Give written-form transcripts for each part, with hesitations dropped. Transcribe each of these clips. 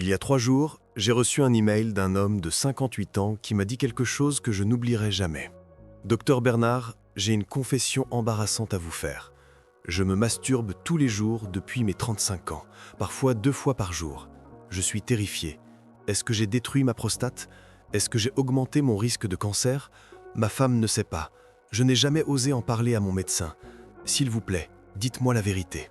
Il y a 3 jours, j'ai reçu un email d'un homme de 58 ans qui m'a dit quelque chose que je n'oublierai jamais. Docteur Bernard, j'ai une confession embarrassante à vous faire. Je me masturbe tous les jours depuis mes 35 ans, parfois 2 fois par jour. Je suis terrifié. Est-ce que j'ai détruit ma prostate? Est-ce que j'ai augmenté mon risque de cancer? Ma femme ne sait pas. Je n'ai jamais osé en parler à mon médecin. S'il vous plaît, dites-moi la vérité.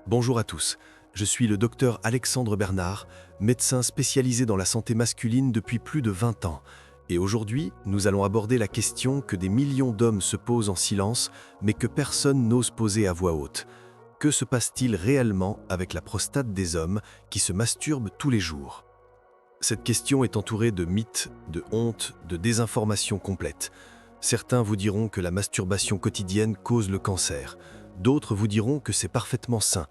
Bonjour à tous. Je suis le docteur Alexandre Bernard, médecin spécialisé dans la santé masculine depuis plus de 20 ans. Et aujourd'hui, nous allons aborder la question que des millions d'hommes se posent en silence, mais que personne n'ose poser à voix haute. Que se passe-t-il réellement avec la prostate des hommes qui se masturbent tous les jours? Cette question est entourée de mythes, de honte, de désinformation complète. Certains vous diront que la masturbation quotidienne cause le cancer. D'autres vous diront que c'est parfaitement sain.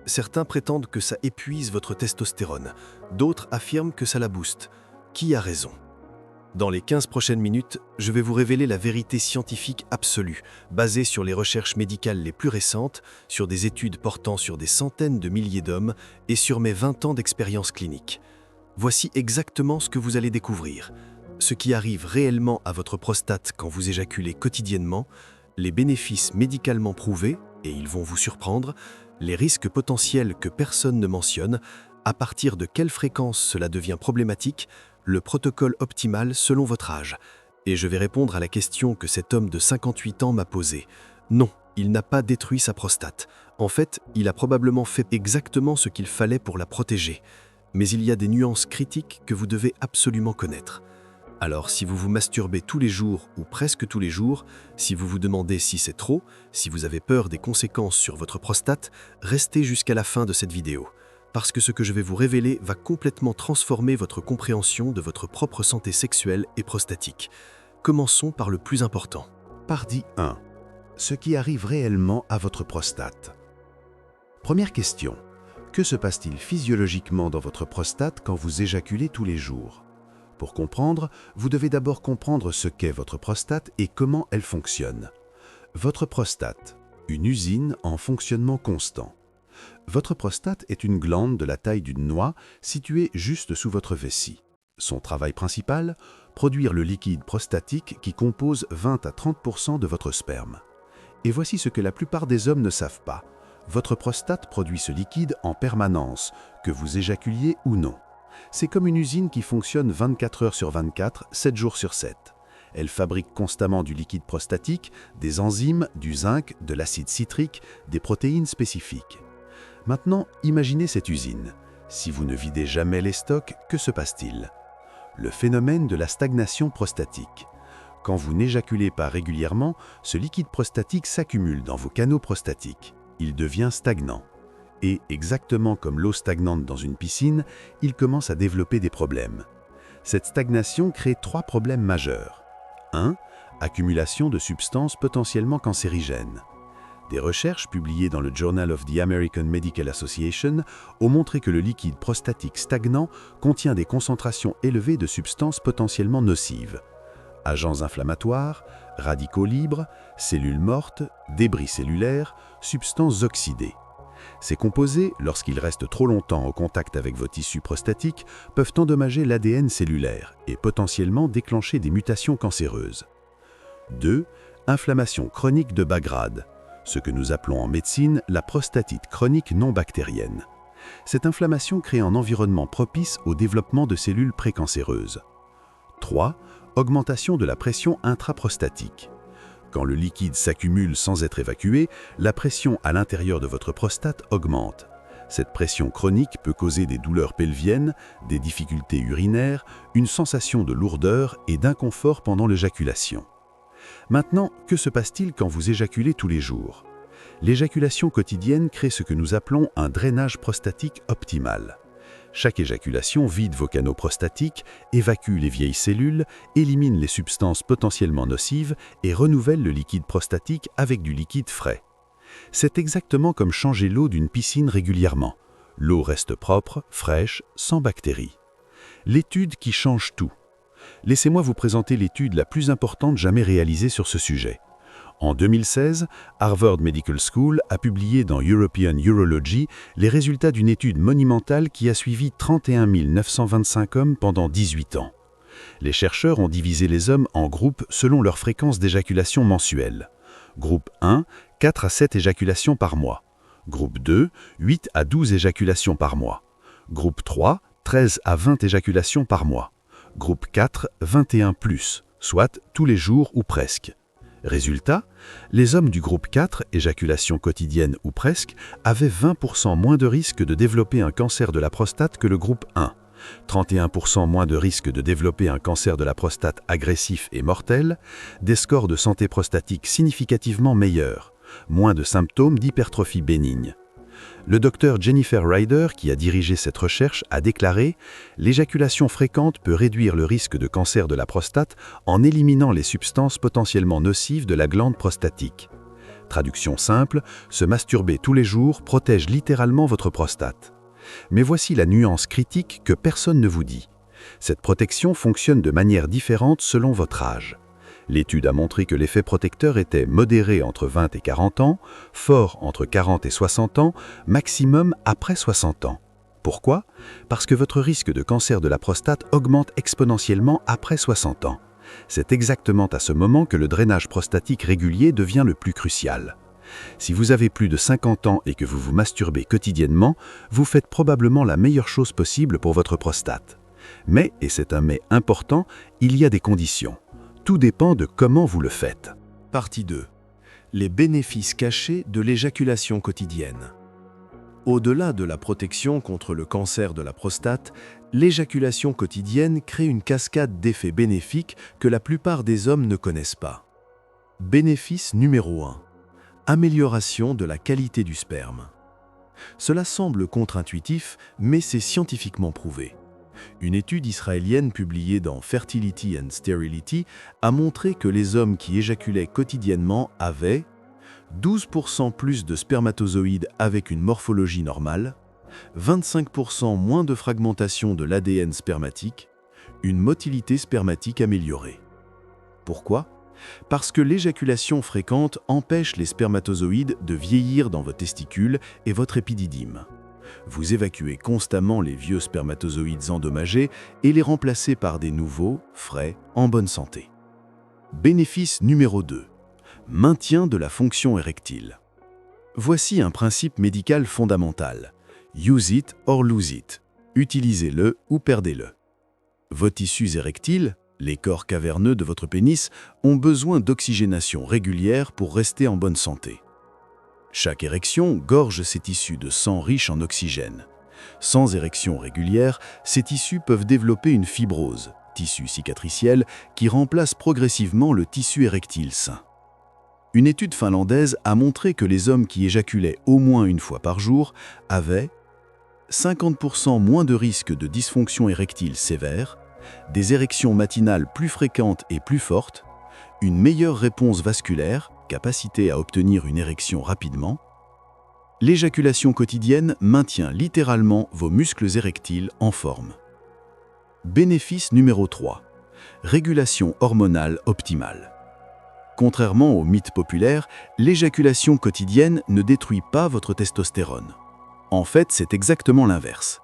Certains prétendent que ça épuise votre testostérone. D'autres affirment que ça la booste. Qui a raison? Dans les 15 prochaines minutes, je vais vous révéler la vérité scientifique absolue, basée sur les recherches médicales les plus récentes, sur des études portant sur des centaines de milliers d'hommes et sur mes 20 ans d'expérience clinique. Voici exactement ce que vous allez découvrir. Ce qui arrive réellement à votre prostate quand vous éjaculez quotidiennement, les bénéfices médicalement prouvés, et ils vont vous surprendre, les risques potentiels que personne ne mentionne, à partir de quelle fréquence cela devient problématique, le protocole optimal selon votre âge. Et je vais répondre à la question que cet homme de 58 ans m'a posée. Non, il n'a pas détruit sa prostate. En fait, il a probablement fait exactement ce qu'il fallait pour la protéger. Mais il y a des nuances critiques que vous devez absolument connaître. Alors, si vous vous masturbez tous les jours ou presque tous les jours, si vous vous demandez si c'est trop, si vous avez peur des conséquences sur votre prostate, restez jusqu'à la fin de cette vidéo. Parce que ce que je vais vous révéler va complètement transformer votre compréhension de votre propre santé sexuelle et prostatique. Commençons par le plus important. Partie 1. Ce qui arrive réellement à votre prostate. Première question. Que se passe-t-il physiologiquement dans votre prostate quand vous éjaculez tous les jours? Pour comprendre, vous devez d'abord comprendre ce qu'est votre prostate et comment elle fonctionne. Votre prostate, une usine en fonctionnement constant. Votre prostate est une glande de la taille d'une noix située juste sous votre vessie. Son travail principal, produire le liquide prostatique qui compose 20 à 30% de votre sperme. Et voici ce que la plupart des hommes ne savent pas. Votre prostate produit ce liquide en permanence, que vous éjaculiez ou non. C'est comme une usine qui fonctionne 24 heures sur 24, 7 jours sur 7. Elle fabrique constamment du liquide prostatique, des enzymes, du zinc, de l'acide citrique, des protéines spécifiques. Maintenant, imaginez cette usine. Si vous ne videz jamais les stocks, que se passe-t-il? Le phénomène de la stagnation prostatique. Quand vous n'éjaculez pas régulièrement, ce liquide prostatique s'accumule dans vos canaux prostatiques. Il devient stagnant. Et, exactement comme l'eau stagnante dans une piscine, il commence à développer des problèmes. Cette stagnation crée 3 problèmes majeurs. 1. Accumulation de substances potentiellement cancérigènes. Des recherches publiées dans le Journal of the American Medical Association ont montré que le liquide prostatique stagnant contient des concentrations élevées de substances potentiellement nocives. Agents inflammatoires, radicaux libres, cellules mortes, débris cellulaires, substances oxydées. Ces composés, lorsqu'ils restent trop longtemps au contact avec vos tissus prostatiques, peuvent endommager l'ADN cellulaire et potentiellement déclencher des mutations cancéreuses. 2. Inflammation chronique de bas grade, ce que nous appelons en médecine la prostatite chronique non bactérienne. Cette inflammation crée un environnement propice au développement de cellules précancéreuses. 3. Augmentation de la pression intraprostatique. Quand le liquide s'accumule sans être évacué, la pression à l'intérieur de votre prostate augmente. Cette pression chronique peut causer des douleurs pelviennes, des difficultés urinaires, une sensation de lourdeur et d'inconfort pendant l'éjaculation. Maintenant, que se passe-t-il quand vous éjaculez tous les jours? L'éjaculation quotidienne crée ce que nous appelons un drainage prostatique optimal. Chaque éjaculation vide vos canaux prostatiques, évacue les vieilles cellules, élimine les substances potentiellement nocives et renouvelle le liquide prostatique avec du liquide frais. C'est exactement comme changer l'eau d'une piscine régulièrement. L'eau reste propre, fraîche, sans bactéries. L'étude qui change tout. Laissez-moi vous présenter l'étude la plus importante jamais réalisée sur ce sujet. En 2016, Harvard Medical School a publié dans European Urology les résultats d'une étude monumentale qui a suivi 31 925 hommes pendant 18 ans. Les chercheurs ont divisé les hommes en groupes selon leur fréquence d'éjaculation mensuelle. Groupe 1, 4 à 7 éjaculations par mois. Groupe 2, 8 à 12 éjaculations par mois. Groupe 3, 13 à 20 éjaculations par mois. Groupe 4, 21 plus, soit tous les jours ou presque. Résultat, les hommes du groupe 4, éjaculation quotidienne ou presque, avaient 20% moins de risque de développer un cancer de la prostate que le groupe 1, 31% moins de risque de développer un cancer de la prostate agressif et mortel, des scores de santé prostatique significativement meilleurs, moins de symptômes d'hypertrophie bénigne. Le docteur Jennifer Ryder, qui a dirigé cette recherche, a déclaré « L'éjaculation fréquente peut réduire le risque de cancer de la prostate en éliminant les substances potentiellement nocives de la glande prostatique. » Traduction simple, se masturber tous les jours protège littéralement votre prostate. Mais voici la nuance critique que personne ne vous dit. Cette protection fonctionne de manière différente selon votre âge. L'étude a montré que l'effet protecteur était modéré entre 20 et 40 ans, fort entre 40 et 60 ans, maximum après 60 ans. Pourquoi ? Parce que votre risque de cancer de la prostate augmente exponentiellement après 60 ans. C'est exactement à ce moment que le drainage prostatique régulier devient le plus crucial. Si vous avez plus de 50 ans et que vous vous masturbez quotidiennement, vous faites probablement la meilleure chose possible pour votre prostate. Mais, et c'est un mais important, il y a des conditions. Tout dépend de comment vous le faites. Partie 2. Les bénéfices cachés de l'éjaculation quotidienne. Au-delà de la protection contre le cancer de la prostate, l'éjaculation quotidienne crée une cascade d'effets bénéfiques que la plupart des hommes ne connaissent pas. Bénéfice numéro 1. Amélioration de la qualité du sperme. Cela semble contre-intuitif, mais c'est scientifiquement prouvé. Une étude israélienne publiée dans Fertility and Sterility a montré que les hommes qui éjaculaient quotidiennement avaient 12% plus de spermatozoïdes avec une morphologie normale, 25% moins de fragmentation de l'ADN spermatique, une motilité spermatique améliorée. Pourquoi ? Parce que l'éjaculation fréquente empêche les spermatozoïdes de vieillir dans vos testicules et votre épididyme. Vous évacuez constamment les vieux spermatozoïdes endommagés et les remplacez par des nouveaux, frais, en bonne santé. Bénéfice numéro 2. Maintien de la fonction érectile. Voici un principe médical fondamental. Use it or lose it. Utilisez-le ou perdez-le. Vos tissus érectiles, les corps caverneux de votre pénis, ont besoin d'oxygénation régulière pour rester en bonne santé. Chaque érection gorge ces tissus de sang riche en oxygène. Sans érection régulière, ces tissus peuvent développer une fibrose, tissu cicatriciel, qui remplace progressivement le tissu érectile sain. Une étude finlandaise a montré que les hommes qui éjaculaient au moins une fois par jour avaient 50% moins de risque de dysfonction érectile sévère, des érections matinales plus fréquentes et plus fortes, une meilleure réponse vasculaire, capacité à obtenir une érection rapidement. L'éjaculation quotidienne maintient littéralement vos muscles érectiles en forme. Bénéfice numéro 3. Régulation hormonale optimale. Contrairement au mythe populaire, l'éjaculation quotidienne ne détruit pas votre testostérone. En fait, c'est exactement l'inverse.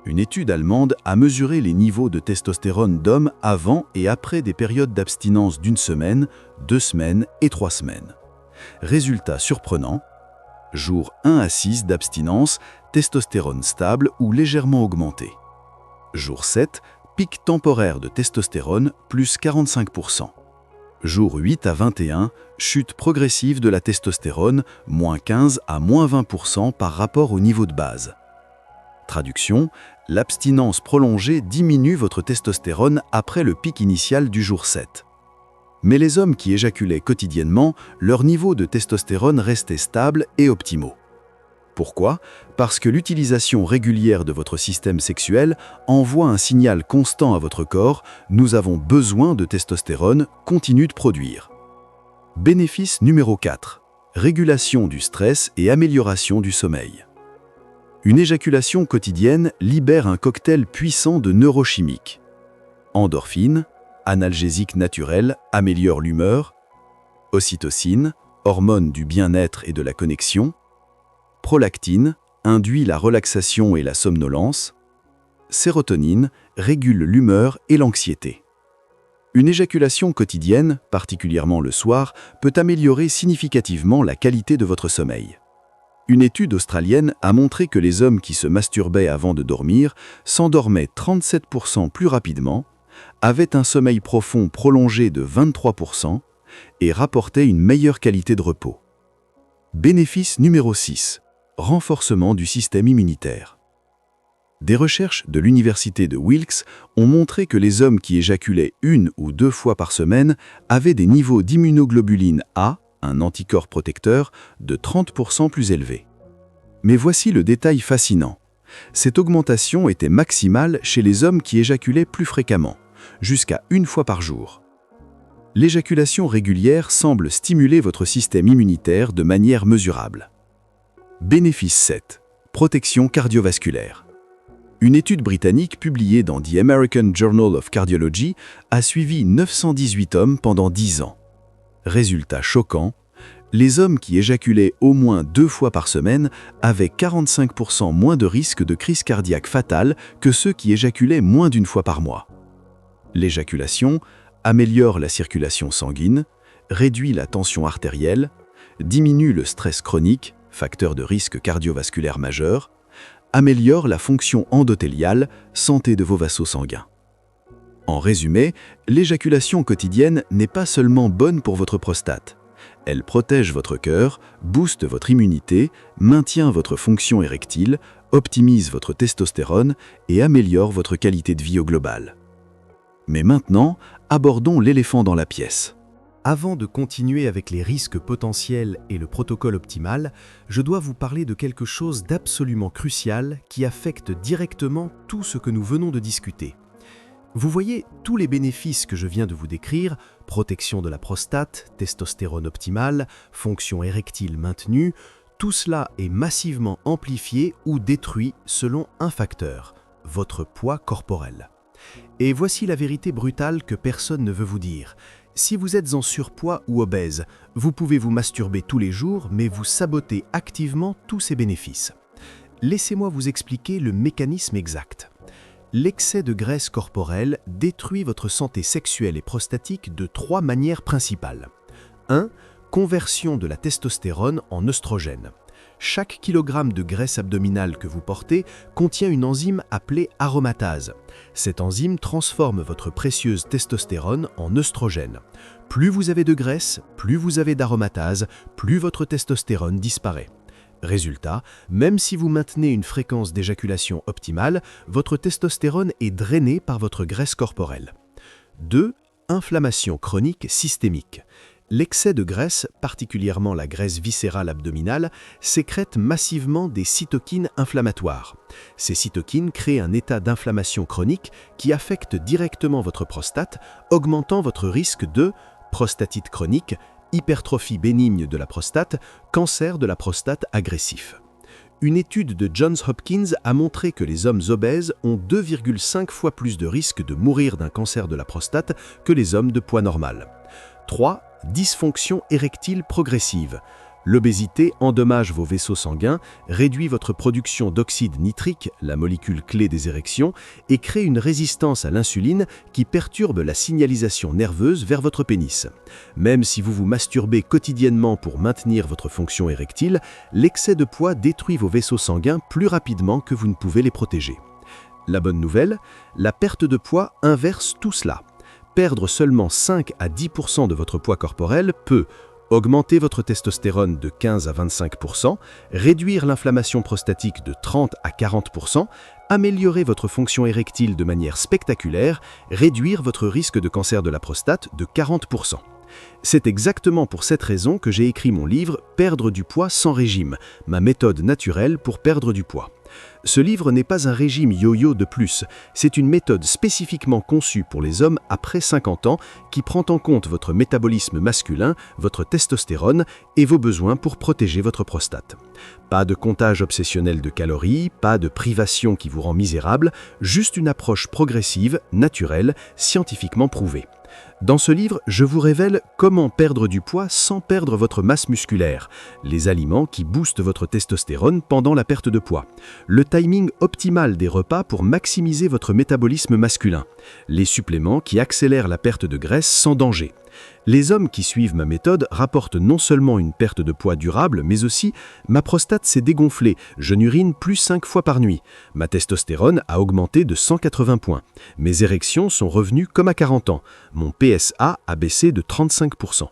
Une étude allemande a mesuré les niveaux de testostérone d'hommes avant et après des périodes d'abstinence d'1 semaine, 2 semaines et 3 semaines. Résultat surprenant, jour 1 à 6 d'abstinence, testostérone stable ou légèrement augmenté. Jour 7, pic temporaire de testostérone, plus 45%. Jour 8 à 21, chute progressive de la testostérone, moins 15 à moins 20% par rapport au niveau de base. Traduction, l'abstinence prolongée diminue votre testostérone après le pic initial du jour 7. Mais les hommes qui éjaculaient quotidiennement, leur niveau de testostérone restait stable et optimaux. Pourquoi ? Parce que l'utilisation régulière de votre système sexuel envoie un signal constant à votre corps « Nous avons besoin de testostérone, continue de produire ». Bénéfice numéro 4. Régulation du stress et amélioration du sommeil. Une éjaculation quotidienne libère un cocktail puissant de neurochimiques. Endorphines, analgésiques naturels, améliorent l'humeur. Ocytocine, hormone du bien-être et de la connexion. Prolactine, induit la relaxation et la somnolence. Sérotonine, régule l'humeur et l'anxiété. Une éjaculation quotidienne, particulièrement le soir, peut améliorer significativement la qualité de votre sommeil. Une étude australienne a montré que les hommes qui se masturbaient avant de dormir s'endormaient 37% plus rapidement, avaient un sommeil profond prolongé de 23% et rapportaient une meilleure qualité de repos. Bénéfice numéro 6. Renforcement du système immunitaire. Des recherches de l'université de Wilkes ont montré que les hommes qui éjaculaient 1 ou 2 fois par semaine avaient des niveaux d'immunoglobuline A, un anticorps protecteur, de 30% plus élevés. Mais voici le détail fascinant. Cette augmentation était maximale chez les hommes qui éjaculaient plus fréquemment, jusqu'à 1 fois par jour. L'éjaculation régulière semble stimuler votre système immunitaire de manière mesurable. Bénéfice 7. Protection cardiovasculaire. Une étude britannique publiée dans The American Journal of Cardiology a suivi 918 hommes pendant 10 ans. Résultat choquant, les hommes qui éjaculaient au moins 2 fois par semaine avaient 45% moins de risque de crise cardiaque fatale que ceux qui éjaculaient moins d'1 fois par mois. L'éjaculation améliore la circulation sanguine, réduit la tension artérielle, diminue le stress chronique, facteur de risque cardiovasculaire majeur, améliore la fonction endothéliale, santé de vos vaisseaux sanguins. En résumé, l'éjaculation quotidienne n'est pas seulement bonne pour votre prostate. Elle protège votre cœur, booste votre immunité, maintient votre fonction érectile, optimise votre testostérone et améliore votre qualité de vie au global. Mais maintenant, abordons l'éléphant dans la pièce. Avant de continuer avec les risques potentiels et le protocole optimal, je dois vous parler de quelque chose d'absolument crucial qui affecte directement tout ce que nous venons de discuter. Vous voyez, tous les bénéfices que je viens de vous décrire, protection de la prostate, testostérone optimale, fonction érectile maintenue, tout cela est massivement amplifié ou détruit selon un facteur, votre poids corporel. Et voici la vérité brutale que personne ne veut vous dire. Si vous êtes en surpoids ou obèse, vous pouvez vous masturber tous les jours, mais vous sabotez activement tous ces bénéfices. Laissez-moi vous expliquer le mécanisme exact. L'excès de graisse corporelle détruit votre santé sexuelle et prostatique de 3 manières principales. 1. Conversion de la testostérone en œstrogène. Chaque kilogramme de graisse abdominale que vous portez contient une enzyme appelée aromatase. Cette enzyme transforme votre précieuse testostérone en œstrogène. Plus vous avez de graisse, plus vous avez d'aromatase, plus votre testostérone disparaît. Résultat, même si vous maintenez une fréquence d'éjaculation optimale, votre testostérone est drainé par votre graisse corporelle. 2. Inflammation chronique systémique. L'excès de graisse, particulièrement la graisse viscérale abdominale, sécrète massivement des cytokines inflammatoires. Ces cytokines créent un état d'inflammation chronique qui affecte directement votre prostate, augmentant votre risque de prostatite chronique, hypertrophie bénigne de la prostate, cancer de la prostate agressif. Une étude de Johns Hopkins a montré que les hommes obèses ont 2,5 fois plus de risque de mourir d'un cancer de la prostate que les hommes de poids normal. 3. Dysfonction érectile progressive. L'obésité endommage vos vaisseaux sanguins, réduit votre production d'oxyde nitrique, la molécule clé des érections, et crée une résistance à l'insuline qui perturbe la signalisation nerveuse vers votre pénis. Même si vous vous masturbez quotidiennement pour maintenir votre fonction érectile, l'excès de poids détruit vos vaisseaux sanguins plus rapidement que vous ne pouvez les protéger. La bonne nouvelle, la perte de poids inverse tout cela. Perdre seulement 5 à 10% de votre poids corporel peut augmenter votre testostérone de 15 à 25%, réduire l'inflammation prostatique de 30 à 40%, améliorer votre fonction érectile de manière spectaculaire, réduire votre risque de cancer de la prostate de 40%. C'est exactement pour cette raison que j'ai écrit mon livre « Perdre du poids sans régime », ma méthode naturelle pour perdre du poids. Ce livre n'est pas un régime yo-yo de plus, c'est une méthode spécifiquement conçue pour les hommes après 50 ans qui prend en compte votre métabolisme masculin, votre testostérone et vos besoins pour protéger votre prostate. Pas de comptage obsessionnel de calories, pas de privation qui vous rend misérable, juste une approche progressive, naturelle, scientifiquement prouvée. Dans ce livre, je vous révèle comment perdre du poids sans perdre votre masse musculaire, les aliments qui boostent votre testostérone pendant la perte de poids, le timing optimal des repas pour maximiser votre métabolisme masculin, les suppléments qui accélèrent la perte de graisse sans danger. Les hommes qui suivent ma méthode rapportent non seulement une perte de poids durable, mais aussi « ma prostate s'est dégonflée, je n'urine plus 5 fois par nuit, ma testostérone a augmenté de 180 points, mes érections sont revenues comme à 40 ans, mon PSA a baissé de 35%. »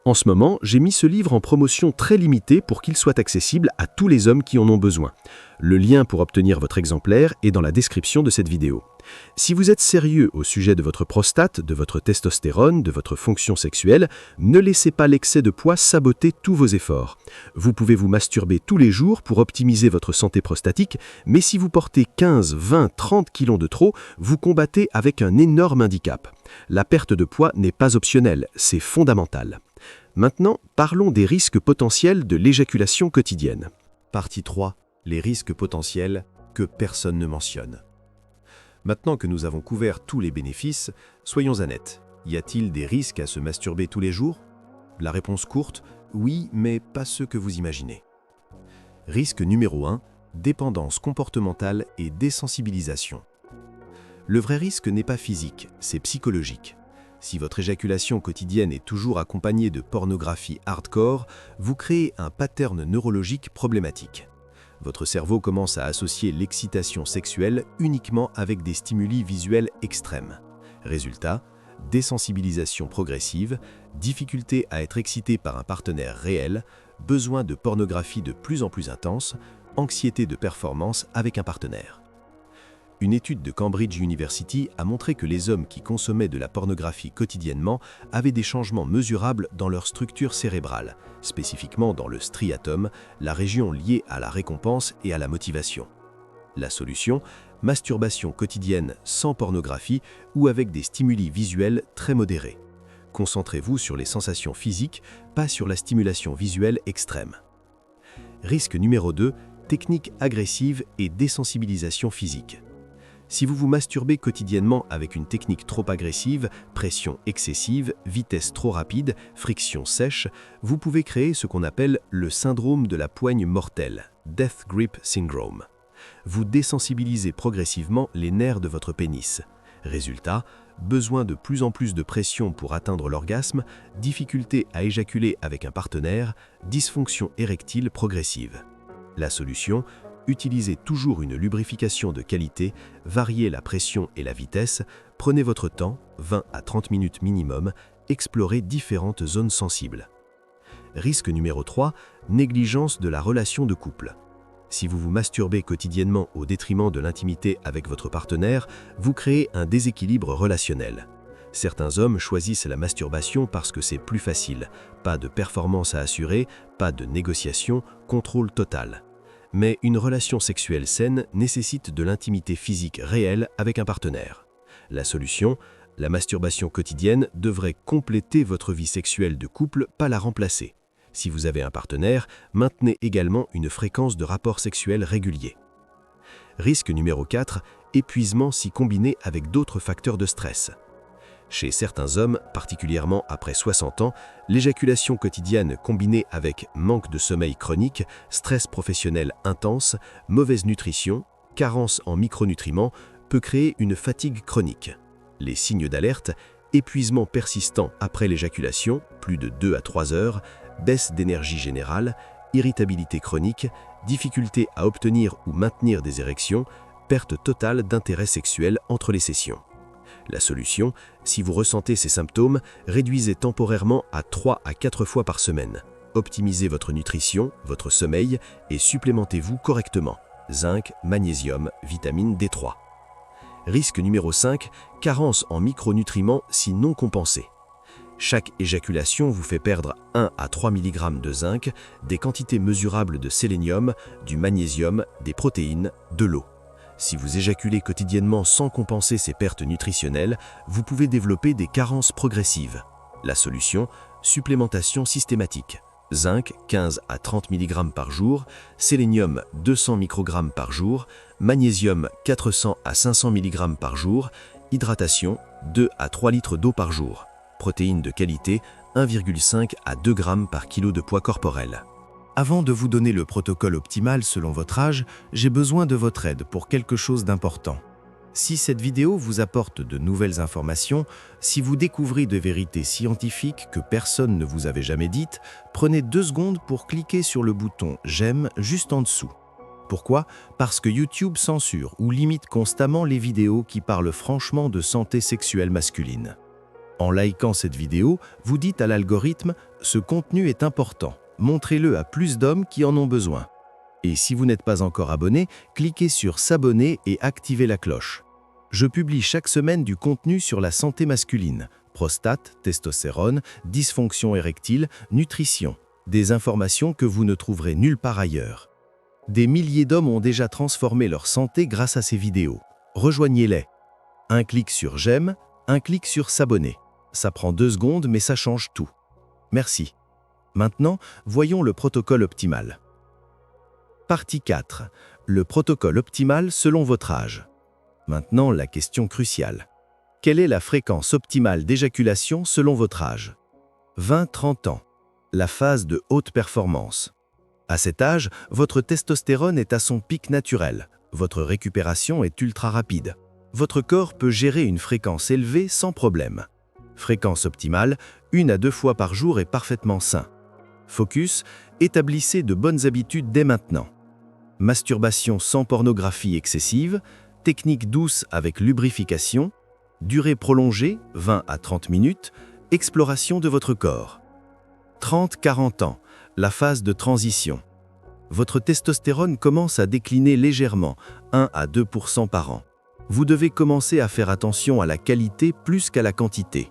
En ce moment, j'ai mis ce livre en promotion très limitée pour qu'il soit accessible à tous les hommes qui en ont besoin. Le lien pour obtenir votre exemplaire est dans la description de cette vidéo. Si vous êtes sérieux au sujet de votre prostate, de votre testostérone, de votre fonction sexuelle, ne laissez pas l'excès de poids saboter tous vos efforts. Vous pouvez vous masturber tous les jours pour optimiser votre santé prostatique, mais si vous portez 15, 20, 30 kilos de trop, vous combattez avec un énorme handicap. La perte de poids n'est pas optionnelle, c'est fondamental. Maintenant, parlons des risques potentiels de l'éjaculation quotidienne. Partie 3. Les risques potentiels que personne ne mentionne. Maintenant que nous avons couvert tous les bénéfices, soyons honnêtes. Y a-t-il des risques à se masturber tous les jours? La réponse courte, oui, mais pas ceux que vous imaginez. Risque numéro 1, dépendance comportementale et désensibilisation. Le vrai risque n'est pas physique, c'est psychologique. Si votre éjaculation quotidienne est toujours accompagnée de pornographie hardcore, vous créez un pattern neurologique problématique. Votre cerveau commence à associer l'excitation sexuelle uniquement avec des stimuli visuels extrêmes. Résultat, désensibilisation progressive, difficulté à être excité par un partenaire réel, besoin de pornographie de plus en plus intense, anxiété de performance avec un partenaire. Une étude de Cambridge University a montré que les hommes qui consommaient de la pornographie quotidiennement avaient des changements mesurables dans leur structure cérébrale, spécifiquement dans le striatum, la région liée à la récompense et à la motivation. La solution, masturbation quotidienne sans pornographie ou avec des stimuli visuels très modérés. Concentrez-vous sur les sensations physiques, pas sur la stimulation visuelle extrême. Risque numéro 2, technique agressive et désensibilisation physique. Si vous vous masturbez quotidiennement avec une technique trop agressive, pression excessive, vitesse trop rapide, friction sèche, vous pouvez créer ce qu'on appelle le syndrome de la poigne mortelle, Death Grip Syndrome. Vous désensibilisez progressivement les nerfs de votre pénis. Résultat, besoin de plus en plus de pression pour atteindre l'orgasme, difficulté à éjaculer avec un partenaire, dysfonction érectile progressive. La solution, utilisez toujours une lubrification de qualité, variez la pression et la vitesse, prenez votre temps, 20 à 30 minutes minimum, explorez différentes zones sensibles. Risque numéro 3, négligence de la relation de couple. Si vous vous masturbez quotidiennement au détriment de l'intimité avec votre partenaire, vous créez un déséquilibre relationnel. Certains hommes choisissent la masturbation parce que c'est plus facile, pas de performance à assurer, pas de négociation, contrôle total. Mais une relation sexuelle saine nécessite de l'intimité physique réelle avec un partenaire. La solution, la masturbation quotidienne devrait compléter votre vie sexuelle de couple, pas la remplacer. Si vous avez un partenaire, maintenez également une fréquence de rapports sexuels réguliers. Risque numéro 4, épuisement si combiné avec d'autres facteurs de stress. Chez certains hommes, particulièrement après 60 ans, l'éjaculation quotidienne combinée avec manque de sommeil chronique, stress professionnel intense, mauvaise nutrition, carence en micronutriments peut créer une fatigue chronique. Les signes d'alerte, épuisement persistant après l'éjaculation, plus de 2 à 3 heures, baisse d'énergie générale, irritabilité chronique, difficulté à obtenir ou maintenir des érections, perte totale d'intérêt sexuel entre les sessions. La solution, si vous ressentez ces symptômes, réduisez temporairement à 3 à 4 fois par semaine. Optimisez votre nutrition, votre sommeil et supplémentez-vous correctement. Zinc, magnésium, vitamine D3. Risque numéro 5, carence en micronutriments si non compensés. Chaque éjaculation vous fait perdre 1 à 3 mg de zinc, des quantités mesurables de sélénium, du magnésium, des protéines, de l'eau. Si vous éjaculez quotidiennement sans compenser ces pertes nutritionnelles, vous pouvez développer des carences progressives. La solution, supplémentation systématique. Zinc 15 à 30 mg par jour, sélénium 200 microgrammes par jour, magnésium 400 à 500 mg par jour, hydratation 2 à 3 litres d'eau par jour. protéines de qualité, 1,5 à 2 grammes par kilo de poids corporel. Avant de vous donner le protocole optimal selon votre âge, j'ai besoin de votre aide pour quelque chose d'important. Si cette vidéo vous apporte de nouvelles informations, si vous découvrez des vérités scientifiques que personne ne vous avait jamais dites, prenez 2 secondes pour cliquer sur le bouton « J'aime » juste en dessous. Pourquoi? Parce que YouTube censure ou limite constamment les vidéos qui parlent franchement de santé sexuelle masculine. En likant cette vidéo, vous dites à l'algorithme « Ce contenu est important, montrez-le à plus d'hommes qui en ont besoin ». Et si vous n'êtes pas encore abonné, cliquez sur « S'abonner » et activez la cloche. Je publie chaque semaine du contenu sur la santé masculine, prostate, testostérone, dysfonction érectile, nutrition, des informations que vous ne trouverez nulle part ailleurs. Des milliers d'hommes ont déjà transformé leur santé grâce à ces vidéos. Rejoignez-les. Un clic sur « J'aime », un clic sur « S'abonner ». Ça prend 2 secondes, mais ça change tout. Merci. Maintenant, voyons le protocole optimal. Partie 4. Le protocole optimal selon votre âge. Maintenant, la question cruciale. Quelle est la fréquence optimale d'éjaculation selon votre âge? 20-30 ans. La phase de haute performance. À cet âge, votre testostérone est à son pic naturel. Votre récupération est ultra rapide. Votre corps peut gérer une fréquence élevée sans problème. Fréquence optimale, 1 à 2 fois par jour est parfaitement sain. Focus, établissez de bonnes habitudes dès maintenant. Masturbation sans pornographie excessive, technique douce avec lubrification, durée prolongée, 20 à 30 minutes, exploration de votre corps. 30-40 ans, la phase de transition. Votre testostérone commence à décliner légèrement, 1 à 2% par an. Vous devez commencer à faire attention à la qualité plus qu'à la quantité.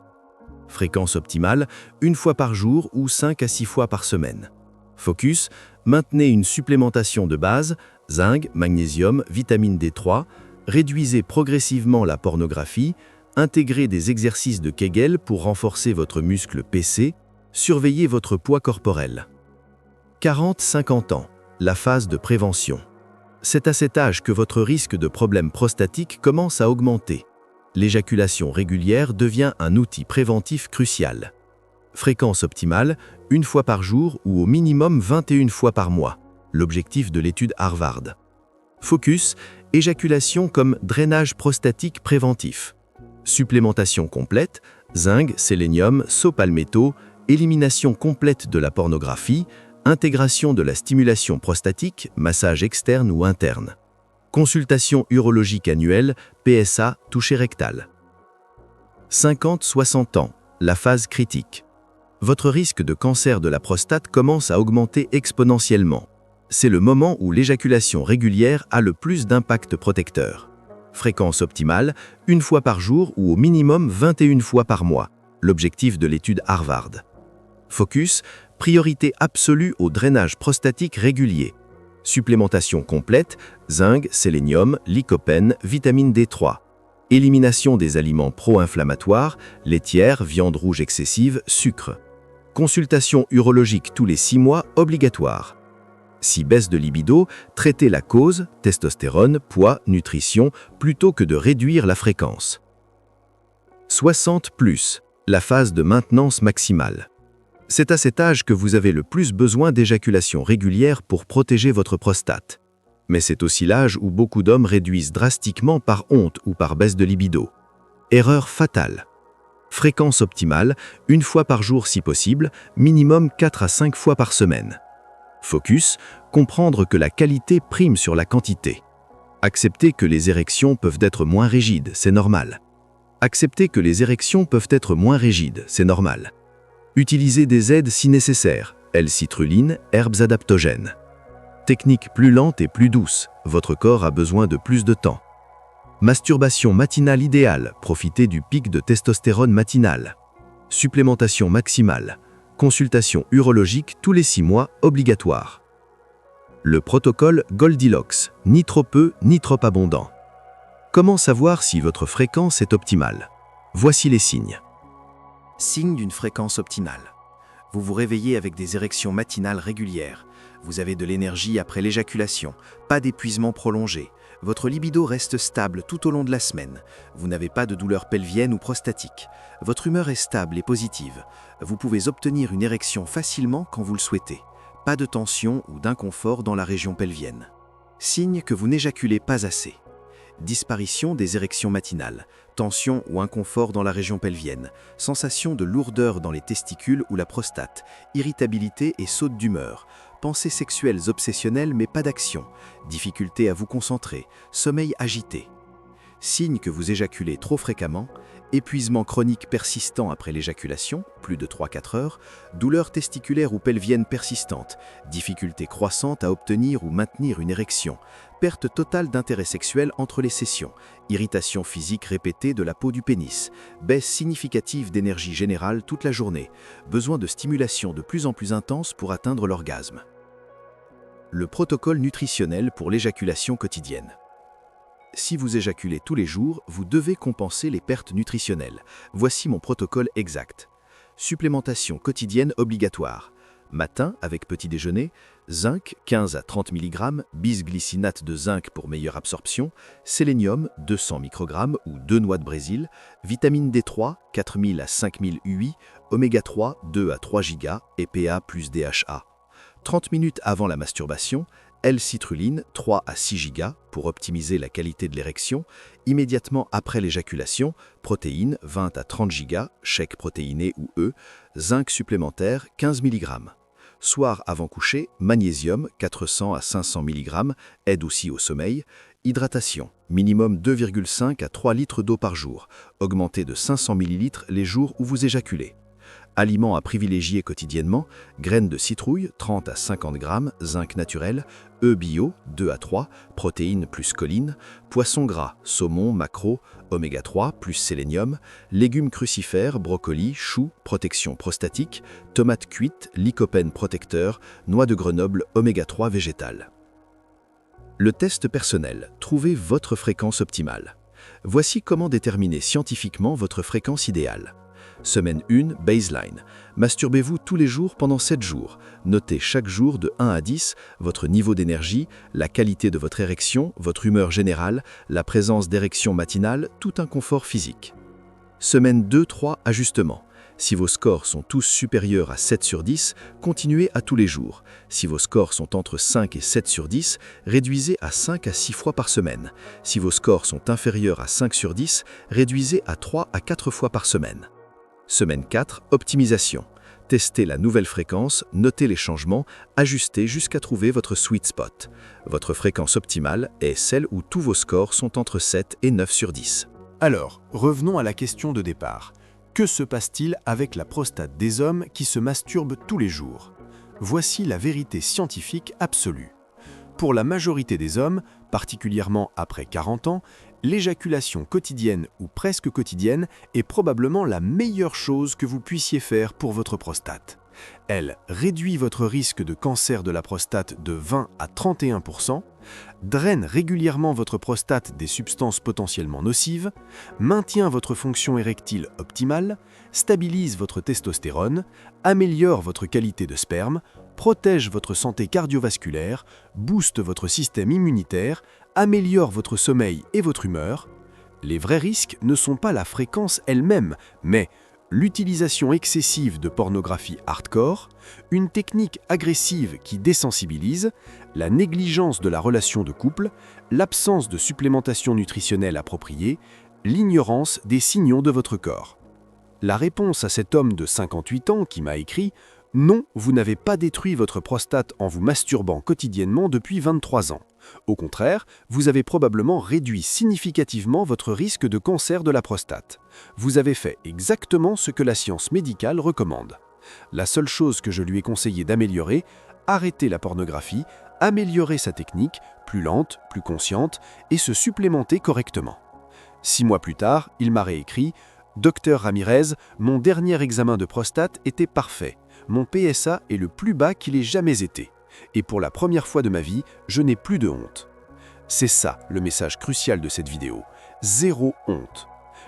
Fréquence optimale, 1 fois par jour ou 5 à 6 fois par semaine. Focus, maintenez une supplémentation de base, zinc, magnésium, vitamine D3, réduisez progressivement la pornographie, intégrez des exercices de Kegel pour renforcer votre muscle PC, surveillez votre poids corporel. 40-50 ans, la phase de prévention. C'est à cet âge que votre risque de problèmes prostatiques commence à augmenter. L'éjaculation régulière devient un outil préventif crucial. Fréquence optimale, 1 fois par jour ou au minimum 21 fois par mois. L'objectif de l'étude Harvard. Focus, éjaculation comme drainage prostatique préventif. Supplémentation complète, zinc, sélénium, saupalmétaux, élimination complète de la pornographie, intégration de la stimulation prostatique, massage externe ou interne. Consultation urologique annuelle, PSA, toucher rectal. 50-60 ans, la phase critique. Votre risque de cancer de la prostate commence à augmenter exponentiellement. C'est le moment où l'éjaculation régulière a le plus d'impact protecteur. Fréquence optimale, 1 fois par jour ou au minimum 21 fois par mois. L'objectif de l'étude Harvard. Focus, priorité absolue au drainage prostatique régulier. Supplémentation complète, zinc, sélénium, lycopène, vitamine D3. Élimination des aliments pro-inflammatoires, laitières, viande rouge excessive, sucre. Consultation urologique tous les 6 mois obligatoire. Si baisse de libido, traitez la cause, testostérone, poids, nutrition, plutôt que de réduire la fréquence. 60+, la phase de maintenance maximale. C'est à cet âge que vous avez le plus besoin d'éjaculation régulière pour protéger votre prostate. Mais c'est aussi l'âge où beaucoup d'hommes réduisent drastiquement par honte ou par baisse de libido. Erreur fatale. Fréquence optimale, 1 fois par jour si possible, minimum 4 à 5 fois par semaine. Focus, comprendre que la qualité prime sur la quantité. Accepter que les érections peuvent être moins rigides, c'est normal. Accepter que les érections peuvent être moins rigides, c'est normal. Utiliser des aides si nécessaire, L-citrulline, herbes adaptogènes. Technique plus lente et plus douce, votre corps a besoin de plus de temps. Masturbation matinale idéale, profitez du pic de testostérone matinal. Supplémentation maximale. Consultation urologique tous les 6 mois obligatoire. Le protocole Goldilocks, ni trop peu ni trop abondant. Comment savoir si votre fréquence est optimale? Voici les signes. Signe d'une fréquence optimale. Vous vous réveillez avec des érections matinales régulières. Vous avez de l'énergie après l'éjaculation, pas d'épuisement prolongé. Votre libido reste stable tout au long de la semaine. Vous n'avez pas de douleur pelvienne ou prostatique. Votre humeur est stable et positive. Vous pouvez obtenir une érection facilement quand vous le souhaitez. Pas de tension ou d'inconfort dans la région pelvienne. Signe que vous n'éjaculez pas assez. Disparition des érections matinales, tension ou inconfort dans la région pelvienne, sensation de lourdeur dans les testicules ou la prostate, irritabilité et saute d'humeur, pensées sexuelles obsessionnelles mais pas d'action, difficulté à vous concentrer, sommeil agité. Signe que vous éjaculez trop fréquemment, épuisement chronique persistant après l'éjaculation, plus de 3-4 heures, douleur testiculaire ou pelvienne persistante, difficulté croissante à obtenir ou maintenir une érection, perte totale d'intérêt sexuel entre les sessions, irritation physique répétée de la peau du pénis, baisse significative d'énergie générale toute la journée, besoin de stimulation de plus en plus intense pour atteindre l'orgasme. Le protocole nutritionnel pour l'éjaculation quotidienne. Si vous éjaculez tous les jours, vous devez compenser les pertes nutritionnelles. Voici mon protocole exact. Supplémentation quotidienne obligatoire. Matin, avec petit déjeuner, zinc 15 à 30 mg, bisglycinate de zinc pour meilleure absorption, sélénium 200 microgrammes ou 2 noix de Brésil, vitamine D3 4000 à 5000 UI, oméga 3 2 à 3 Go, EPA plus DHA. 30 minutes avant la masturbation, L-citrulline 3 à 6 Go pour optimiser la qualité de l'érection. Immédiatement après l'éjaculation, protéines 20 à 30 Go, shake protéiné ou E, zinc supplémentaire 15 mg. Soir avant coucher, magnésium 400 à 500 mg, aide aussi au sommeil. Hydratation, minimum 2,5 à 3 litres d'eau par jour, augmentez de 500 ml les jours où vous éjaculez. Aliments à privilégier quotidiennement, graines de citrouille, 30 à 50 g, zinc naturel, œufs bio, 2 à 3, protéines plus choline, poissons gras, saumon, maquereau, oméga 3 plus sélénium, légumes crucifères, brocolis, choux, protection prostatique, tomates cuites, lycopène protecteur, noix de Grenoble, oméga 3 végétal. Le test personnel, trouvez votre fréquence optimale. Voici comment déterminer scientifiquement votre fréquence idéale. Semaine 1, baseline. Masturbez-vous tous les jours pendant 7 jours. Notez chaque jour de 1 à 10 votre niveau d'énergie, la qualité de votre érection, votre humeur générale, la présence d'érection matinale, tout inconfort physique. Semaine 2-3, ajustement. Si vos scores sont tous supérieurs à 7 sur 10, continuez à tous les jours. Si vos scores sont entre 5 et 7 sur 10, réduisez à 5 à 6 fois par semaine. Si vos scores sont inférieurs à 5 sur 10, réduisez à 3 à 4 fois par semaine. Semaine 4, optimisation. Testez la nouvelle fréquence, notez les changements, ajustez jusqu'à trouver votre sweet spot. Votre fréquence optimale est celle où tous vos scores sont entre 7 et 9 sur 10. Alors, revenons à la question de départ. Que se passe-t-il avec la prostate des hommes qui se masturbent tous les jours? Voici la vérité scientifique absolue. Pour la majorité des hommes, particulièrement après 40 ans, l'éjaculation quotidienne ou presque quotidienne est probablement la meilleure chose que vous puissiez faire pour votre prostate. Elle réduit votre risque de cancer de la prostate de 20 à 31%, draine régulièrement votre prostate des substances potentiellement nocives, maintient votre fonction érectile optimale, stabilise votre testostérone, améliore votre qualité de sperme, protège votre santé cardiovasculaire, booste votre système immunitaire, améliore votre sommeil et votre humeur. Les vrais risques ne sont pas la fréquence elle-même, mais l'utilisation excessive de pornographie hardcore, une technique agressive qui désensibilise, la négligence de la relation de couple, l'absence de supplémentation nutritionnelle appropriée, l'ignorance des signaux de votre corps. La réponse à cet homme de 58 ans qui m'a écrit « Non, vous n'avez pas détruit votre prostate en vous masturbant quotidiennement depuis 23 ans. Au contraire, vous avez probablement réduit significativement votre risque de cancer de la prostate. Vous avez fait exactement ce que la science médicale recommande. La seule chose que je lui ai conseillé d'améliorer, arrêter la pornographie, améliorer sa technique, plus lente, plus consciente, et se supplémenter correctement. » 6 mois plus tard, il m'a réécrit « Docteur Ramirez, mon dernier examen de prostate était parfait. Mon PSA est le plus bas qu'il ait jamais été. Et pour la première fois de ma vie, je n'ai plus de honte. » C'est ça le message crucial de cette vidéo. Zéro honte.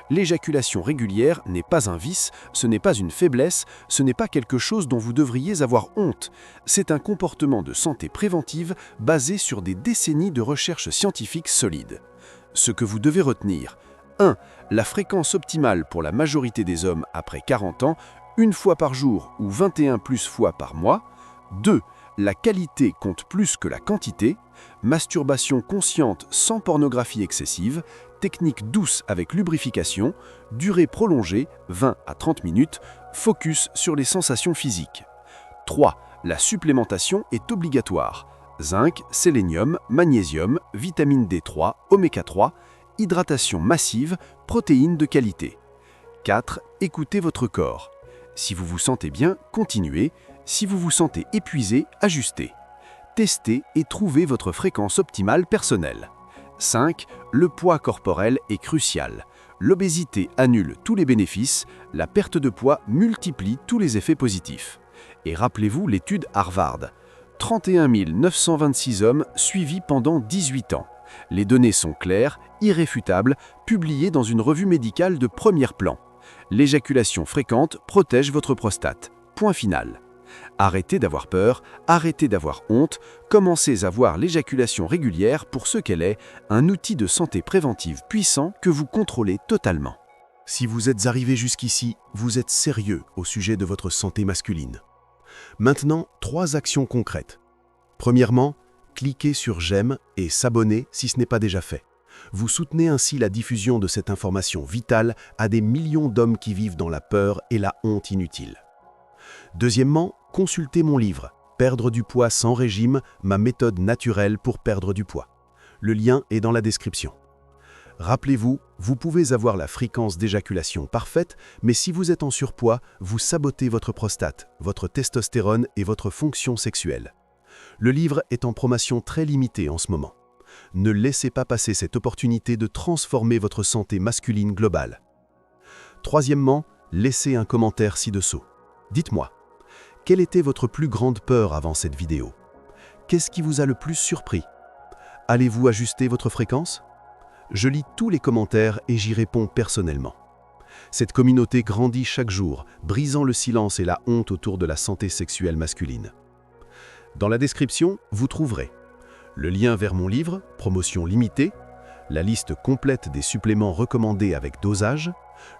L'éjaculation régulière n'est pas un vice, ce n'est pas une faiblesse, ce n'est pas quelque chose dont vous devriez avoir honte. C'est un comportement de santé préventive basé sur des décennies de recherches scientifiques solides. Ce que vous devez retenir: 1. La fréquence optimale pour la majorité des hommes après 40 ans, 1 fois par jour ou 21 plus fois par mois. 2. La qualité compte plus que la quantité. Masturbation consciente sans pornographie excessive. Technique douce avec lubrification. Durée prolongée, 20 à 30 minutes. Focus sur les sensations physiques. 3. La supplémentation est obligatoire. Zinc, sélénium, magnésium, vitamine D3, oméga 3, hydratation massive, protéines de qualité. 4. Écoutez votre corps. Si vous vous sentez bien, continuez. Si vous vous sentez épuisé, ajustez. Testez et trouvez votre fréquence optimale personnelle. 5. Le poids corporel est crucial. L'obésité annule tous les bénéfices, la perte de poids multiplie tous les effets positifs. Et rappelez-vous l'étude Harvard. 31 926 hommes suivis pendant 18 ans. Les données sont claires, irréfutables, publiées dans une revue médicale de premier plan. L'éjaculation fréquente protège votre prostate. Point final. Arrêtez d'avoir peur, arrêtez d'avoir honte, commencez à voir l'éjaculation régulière pour ce qu'elle est, un outil de santé préventive puissant que vous contrôlez totalement. Si vous êtes arrivé jusqu'ici, vous êtes sérieux au sujet de votre santé masculine. Maintenant, 3 actions concrètes. Premièrement, cliquez sur « J'aime » et s'abonner si ce n'est pas déjà fait. Vous soutenez ainsi la diffusion de cette information vitale à des millions d'hommes qui vivent dans la peur et la honte inutile. Deuxièmement, consultez mon livre « Perdre du poids sans régime, ma méthode naturelle pour perdre du poids ». Le lien est dans la description. Rappelez-vous, vous pouvez avoir la fréquence d'éjaculation parfaite, mais si vous êtes en surpoids, vous sabotez votre prostate, votre testostérone et votre fonction sexuelle. Le livre est en promotion très limitée en ce moment. Ne laissez pas passer cette opportunité de transformer votre santé masculine globale. Troisièmement, laissez un commentaire ci-dessous. Dites-moi, quelle était votre plus grande peur avant cette vidéo? Qu'est-ce qui vous a le plus surpris? Allez-vous ajuster votre fréquence? Je lis tous les commentaires et j'y réponds personnellement. Cette communauté grandit chaque jour, brisant le silence et la honte autour de la santé sexuelle masculine. Dans la description, vous trouverez le lien vers mon livre, promotion limitée, la liste complète des suppléments recommandés avec dosage,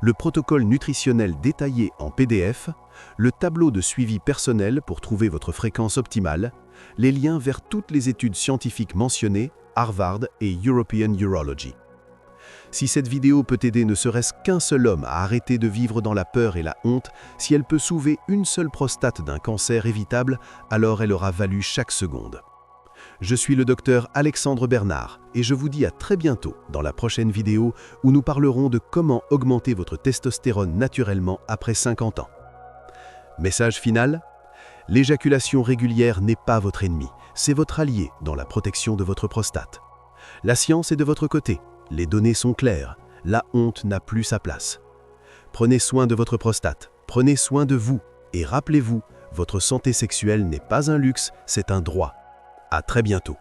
le protocole nutritionnel détaillé en PDF, le tableau de suivi personnel pour trouver votre fréquence optimale, les liens vers toutes les études scientifiques mentionnées, Harvard et European Urology. Si cette vidéo peut aider ne serait-ce qu'un seul homme à arrêter de vivre dans la peur et la honte, si elle peut sauver une seule prostate d'un cancer évitable, alors elle aura valu chaque seconde. Je suis le docteur Alexandre Bernard et je vous dis à très bientôt dans la prochaine vidéo où nous parlerons de comment augmenter votre testostérone naturellement après 50 ans. Message final: l'éjaculation régulière n'est pas votre ennemi, c'est votre allié dans la protection de votre prostate. La science est de votre côté, les données sont claires, la honte n'a plus sa place. Prenez soin de votre prostate, prenez soin de vous et rappelez-vous, votre santé sexuelle n'est pas un luxe, c'est un droit. À très bientôt.